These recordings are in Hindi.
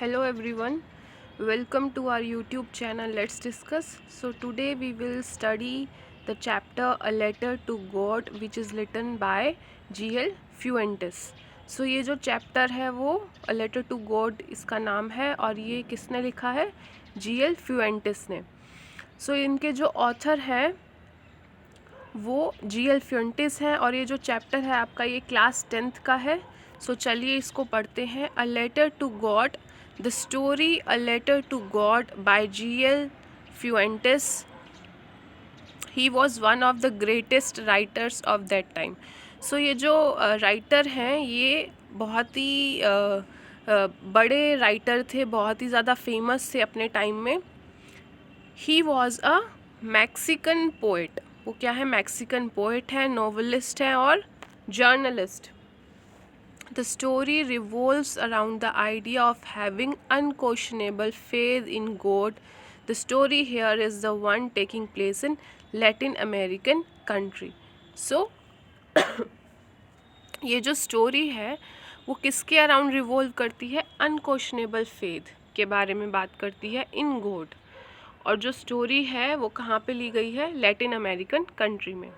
Hello everyone, welcome to our YouTube channel. Let's discuss. So today we will study the chapter A Letter to God which is written by G.L. Fuentes. So ये जो चैप्टर है वो A Letter to God इसका नाम है और ये किसने लिखा है? G.L. Fuentes ने. So इनके जो ऑथर हैं वो G.L. Fuentes हैं और ये जो चैप्टर है आपका ये क्लास 10th का है. सो चलिए इसको पढ़ते हैं. A letter to God, the story a letter to God by G.L. Fuentes. He was one of the greatest writers of that time. So ये जो राइटर हैं ये बहुत ही बड़े राइटर थे, बहुत ही ज़्यादा फेमस थे अपने टाइम में. He was a Mexican poet. वो क्या है? मैक्सिकन पोएट है, नॉवलिस्ट है और journalist. The story revolves around the idea of having unquestionable faith in God. The story here is the one taking place in Latin American country. So ये जो स्टोरी है वो किसके अराउंड रिवॉल्व करती है? अनक्वेश्चनेबल फेथ के बारे में बात करती है इन गॉड. और जो स्टोरी है वो कहाँ पे ली गई है? लैटिन अमेरिकन कंट्री में.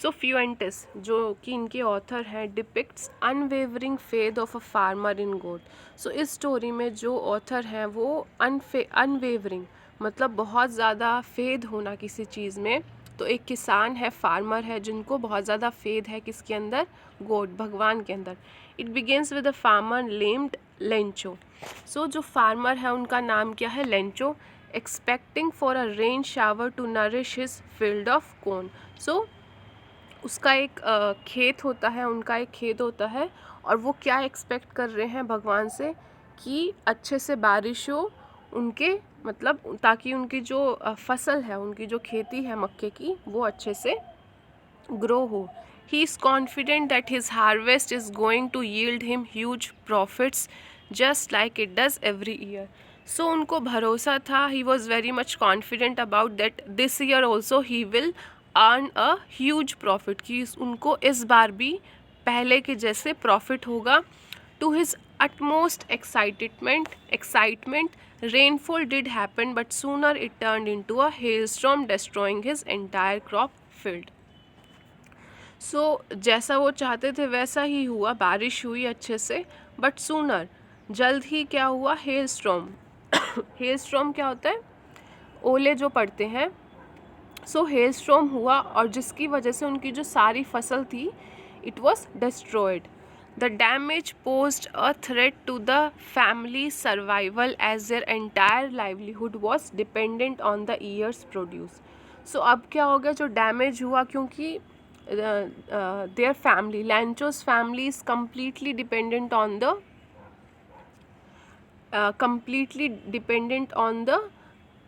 सो फ्यूएंटिस जो कि इनके ऑथर हैं depicts unwavering faith of a farmer in God. So इस स्टोरी में जो ऑथर हैं वो अनवेवरिंग मतलब बहुत ज़्यादा फेथ होना किसी चीज़ में. तो एक किसान है, फार्मर है, जिनको बहुत ज़्यादा फेथ है किसके अंदर? गॉड, भगवान के अंदर. It begins with a farmer named Lencho. So जो फार्मर है उनका नाम क्या है? Lencho. Expecting for a rain shower to nourish his field of corn. So उसका एक खेत होता है, उनका एक खेत होता है और वो क्या एक्सपेक्ट कर रहे हैं भगवान से कि अच्छे से बारिश हो उनके, मतलब ताकि उनकी जो फसल है, उनकी जो खेती है मक्के की, वो अच्छे से ग्रो हो. He is confident that his harvest is going to yield him huge profits just like it does every year. So उनको भरोसा था, he was very much confident about that this year also he will earn a huge profit, कि उनको इस बार भी पहले के जैसे प्रॉफिट होगा. To his utmost excitement, rainfall did happen, but sooner it turned into a hailstorm, destroying his entire crop field. सो जैसा वो चाहते थे वैसा ही हुआ, बारिश हुई अच्छे से, बट सूनर जल्द ही क्या हुआ? Hello storm. हेल स्ट्रॉम क्या होता है? ओले जो पड़ते हैं. सो हेल स्ट्रॉम हुआ और जिसकी वजह से उनकी जो सारी फसल थी it was destroyed. The damage posed a threat to the family survival as their entire livelihood was dependent on the year's produce. So अब क्या हो गया? जो डैमेज हुआ, क्योंकि their family, Lancho's family is completely dependent on the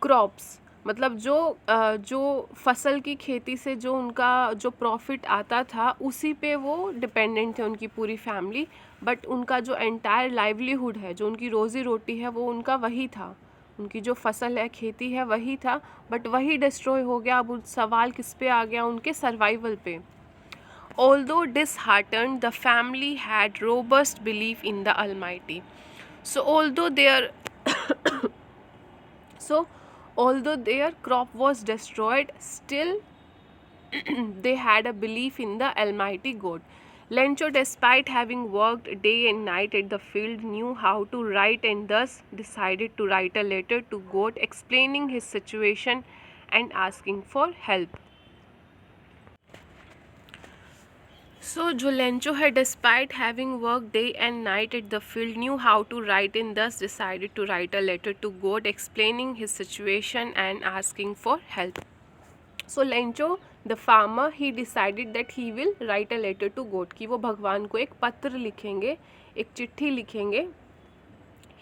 crops. मतलब जो फसल की खेती से जो उनका जो प्रॉफिट आता था उसी पे वो डिपेंडेंट थे उनकी पूरी फैमिली. बट उनका जो एंटायर लाइवलीहुड है, जो उनकी रोज़ी रोटी है, वो उनका वही था, उनकी जो फसल है, खेती है, वही था. बट वही डिस्ट्रॉय हो गया. अब सवाल किस पे आ गया? उनके सर्वाइवल पे. Although disheartened, the family had robust belief in the Almighty. So although their crop was destroyed, still they had a belief in the Almighty God. Lencho, despite having worked day and night at the field, knew how to write and thus decided to write a letter to God explaining his situation and asking for help. So जो लेंचो है, despite having worked day and night at the field, knew how to write and thus decided to write a letter to God explaining his situation and asking for help. So Lencho, the farmer, he decided that he will write a letter to God, कि वो भगवान को एक पत्र लिखेंगे, एक चिट्ठी लिखेंगे.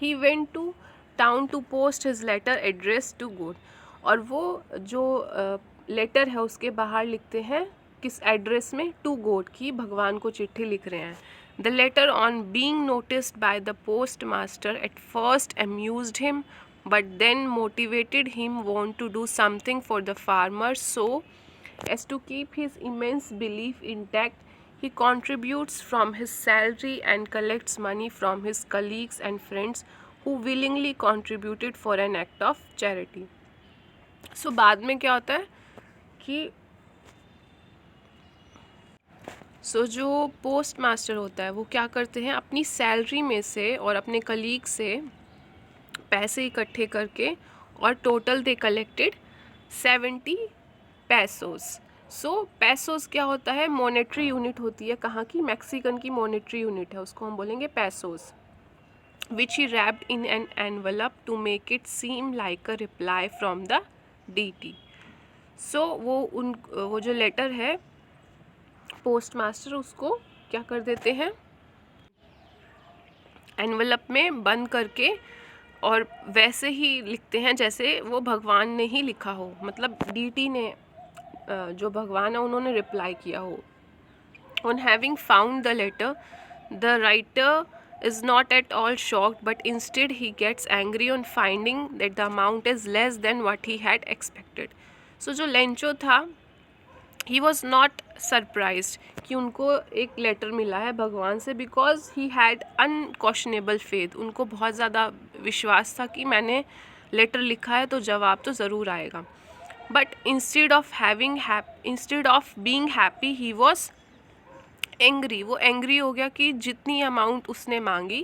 He went to town to post his letter addressed to God. और वो जो लेटर है उसके बाहर लिखते हैं किस एड्रेस में? टू गॉड, की भगवान को चिट्ठी लिख रहे हैं. The letter on being noticed by the post master at first amused him but then motivated him want to do something for the farmer. So as to keep his immense belief intact, he contributes from his salary and collects money from his colleagues and friends who willingly contributed for an act of charity. So बाद में क्या होता है कि जो पोस्ट मास्टर होता है वो क्या करते हैं, अपनी सैलरी में से और अपने कलीग से पैसे इकट्ठे करके, और टोटल दे कलेक्टेड 70 पैसोस. पैसोस क्या होता है, मॉनेटरी यूनिट होती है, कहाँ की, मैक्सिकन की मॉनेटरी यूनिट है, उसको हम बोलेंगे pesos. Which he wrapped in an envelope to make it seem like a reply from the deity. वो जो लेटर है पोस्ट मास्टर उसको क्या कर देते हैं, एनवलप में बंद करके, और वैसे ही लिखते हैं जैसे वो भगवान ने ही लिखा हो, मतलब डीटी ने, जो भगवान है उन्होंने रिप्लाई किया हो. On having found the letter, the writer is not at all shocked, but instead he gets angry on finding that the amount is less than what he had expected. जो लेंचो था, he was not surprised कि उनको एक लेटर मिला है भगवान से, because he had unquestionable faith. उनको बहुत ज़्यादा विश्वास था कि मैंने लेटर लिखा है तो जवाब तो ज़रूर आएगा. But instead of being happy, he was angry. वो एंग्री हो गया कि जितनी अमाउंट उसने मांगी,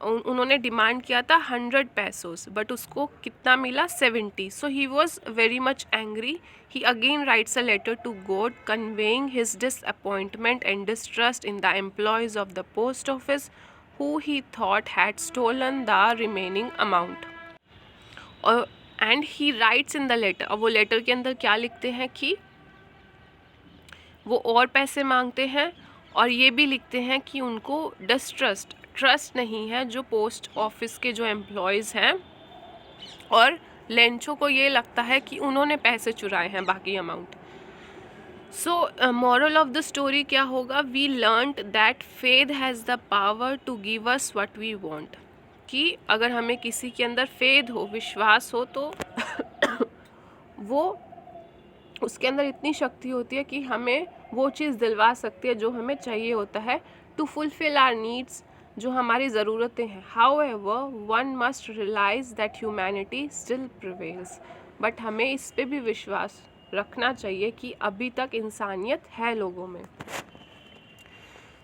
उन्होंने डिमांड किया था 100 पैसोस, बट उसको कितना मिला, 70. So he was very much angry. He again writes a letter to God conveying his disappointment and distrust in the employees of the post office who he thought had stolen the remaining amount. और and he writes in the letter, और वो लेटर के अंदर क्या लिखते हैं कि वो और पैसे मांगते हैं, और ये भी लिखते हैं कि उनको ट्रस्ट नहीं है जो पोस्ट ऑफिस के जो एम्प्लॉयज़ हैं, और लेंचो को ये लगता है कि उन्होंने पैसे चुराए हैं बाकी amount. Moral of the story क्या होगा, we learned that faith has the power to give us what we want. कि अगर हमें किसी के अंदर फेथ हो, विश्वास हो, तो वो उसके अंदर इतनी शक्ति होती है कि हमें वो चीज़ दिलवा सकती है जो हमें चाहिए होता है, टू फुलफिल आवर नीड्स, जो हमारी ज़रूरतें हैं. However one must realise that humanity still prevails. But हमें इस पे भी विश्वास रखना चाहिए कि अभी तक इंसानियत है लोगों में.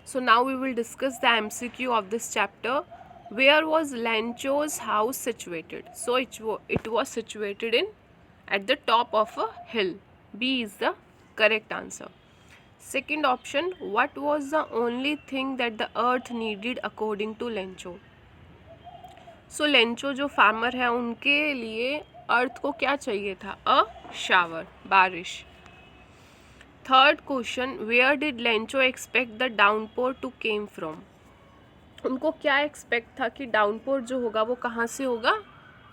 So now we will discuss the MCQ of this chapter. Where was Lencho's house situated? So it was situated in at the top of a hill. B is the correct answer. Second option, what was the only thing that the earth needed according to Lencho? So Lencho जो फार्मर है उनके लिए अर्थ को क्या चाहिए था, अ शावर, बारिश. Third question, where did Lencho expect the downpour to came from? उनको क्या एक्सपेक्ट था कि डाउनपोर जो होगा वो कहाँ से होगा,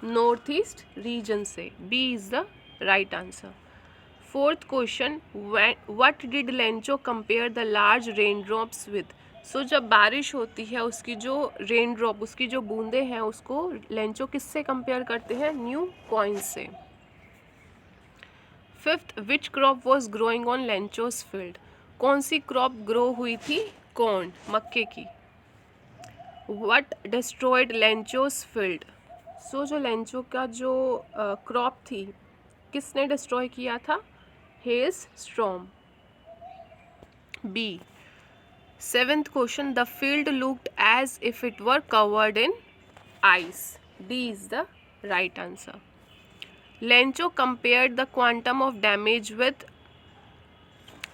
नॉर्थ ईस्ट रीजन से. B is the right answer. Fourth question, what did Lencho compare the large rain drops with? So जब बारिश होती है उसकी जो रेन ड्रॉप, उसकी जो बूंदें हैं, उसको लेंचो किससे कंपेयर करते हैं, न्यू कॉइन्स से. Fifth, which crop was growing on Lencho's field? कौन सी क्रॉप ग्रो हुई थी, कॉर्न, मक्के की. What destroyed Lencho's field? So जो लेंचो का जो क्रॉप थी किसने डिस्ट्रॉय किया था, hail storm. B. Seventh question, the field looked as if it were covered in ice. D is the right answer. Lencho compared the quantum of damage with?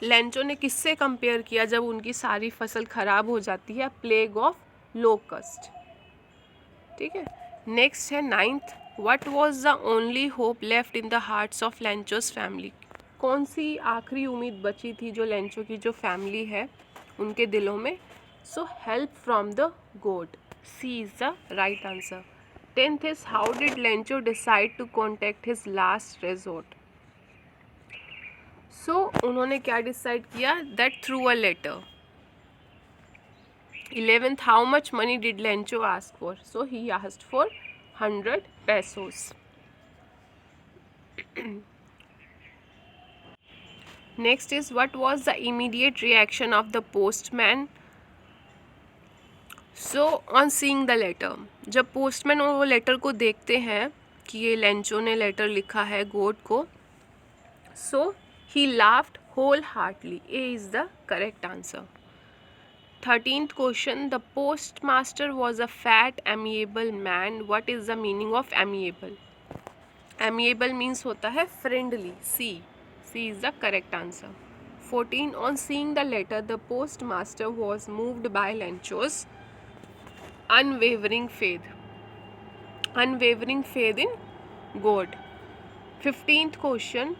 Lencho ने किससे कंपेयर किया जब उनकी सारी फसल खराब हो जाती है, प्लेग ऑफ लोकस्ट. ठीक है. नेक्स्ट है ninth, what was the only hope left in the hearts of Lencho's family? कौन सी आखिरी उम्मीद बची थी जो लेंचो की जो फैमिली है उनके दिलों में? So help from the God. C is the right answer. Tenth is, how did Lencho decide to contact his last resort? So उन्होंने क्या डिसाइड किया, that through a letter. 11th, how much money did Lencho ask for? So he asked for 100 pesos. Next is, what was the immediate reaction of the postman? So on seeing the letter, जब पोस्टमैन वो लेटर को देखते हैं कि ये लेंचो ने लेटर लिखा है गोट को, so he laughed whole heartily. A is the correct answer. 13th question, the post master was a fat amiable man, what is the meaning of amiable? Amiable means होता है friendly, C is the correct answer. 14, on seeing the letter the post master was moved by Lencho's unwavering faith in God. 15th question,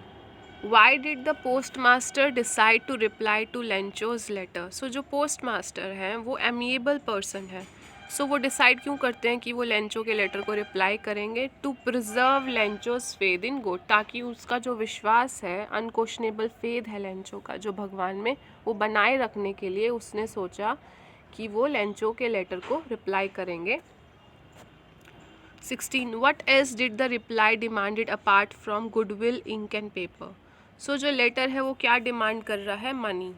why did the postmaster decide to reply to Lencho's letter? So जो postmaster हैं वो amiable person है, so वो decide क्यों करते हैं कि वो लेंचो के लेटर को रिप्लाई करेंगे? To preserve Lencho's faith in God, ताकि उसका जो विश्वास है, अनक्वेश्चनेबल फेथ है लेंचो का जो भगवान में, वो बनाए रखने के लिए उसने सोचा कि वो लेंचो के लेटर को रिप्लाई करेंगे। 16, what else did the reply demanded apart from goodwill ink and paper? So जो लेटर है वो क्या डिमांड कर रहा है? Money.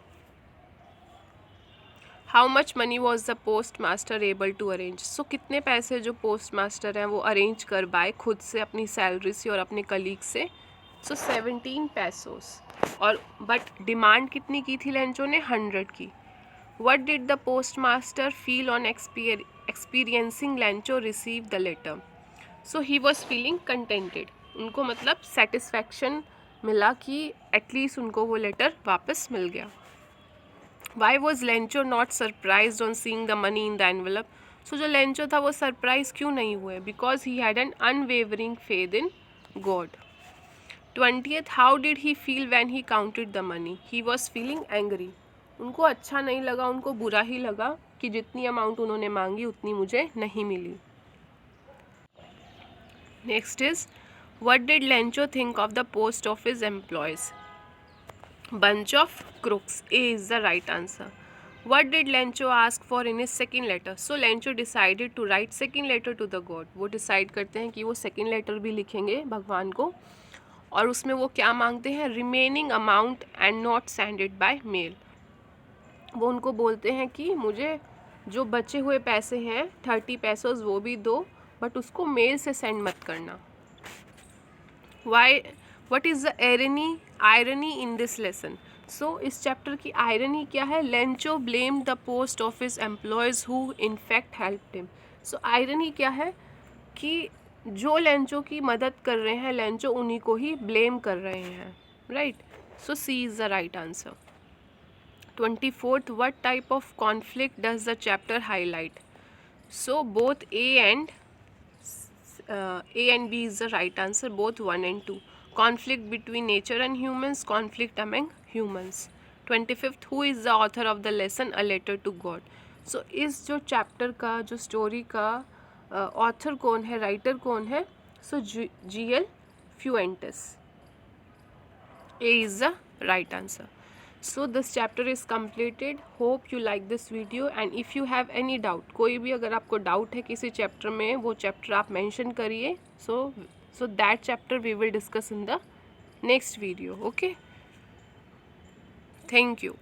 How much money was the post master able to arrange? So कितने पैसे जो पोस्ट मास्टर हैं वो अरेंज कर पाए खुद से, अपनी सैलरी से और अपने कलीग से? सो 17 पैसोस। और बट डिमांड कितनी की थी लेंचो ने? 100 की। What did the postmaster feel on experiencing Lencho receive the letter? So he was feeling contented. उनको मतलब satisfaction मिला कि एटलीस्ट उनको वो लेटर वापस मिल गया। Why was Lencho not surprised on seeing the money in the envelope? So जो लेंचो था वो सरप्राइज क्यों नहीं हुए? Because he had an unwavering faith in God. 20th, how did he feel when he counted the money? He was feeling angry. उनको अच्छा नहीं लगा, उनको बुरा ही लगा कि जितनी अमाउंट उन्होंने मांगी उतनी मुझे नहीं मिली। Next is, what did Lencho think of the post office employees? Bunch of crooks. A is the right answer. What did Lencho ask for in his second letter? So Lencho decided to write second letter to the God. वो डिसाइड करते हैं कि वो सेकेंड लेटर भी लिखेंगे भगवान को, और उसमें वो क्या मांगते हैं? Remaining amount and not sended by mail. वो उनको बोलते हैं कि मुझे जो बचे हुए पैसे हैं 30 पैसोस वो भी दो, बट उसको मेल से सेंड मत करना। Why, what is the irony in this lesson? So इस चैप्टर की आयरनी क्या है? Lencho blame the post office employees who in fact helped him. So irony क्या है कि जो लेंचो की मदद कर रहे हैं लेंचो उन्हीं को ही ब्लेम कर रहे हैं, right? So C is the right answer. 24th, what type of conflict does the chapter highlight? So both A and B is the right answer, both 1 and 2. Conflict between nature and humans, conflict among humans. 25th, who is the author of the lesson A Letter to God? So इस जो चैप्टर का, जो स्टोरी का ऑथर कौन है, राइटर कौन है? सो G.L. Fuentes. A is the right answer. So this chapter is completed. Hope you like this video, and if you have any doubt, कोई भी अगर आपको डाउट है किसी चैप्टर में, वो चैप्टर आप मेंशन करिए. So that chapter we will discuss in the next video. Okay. Thank you.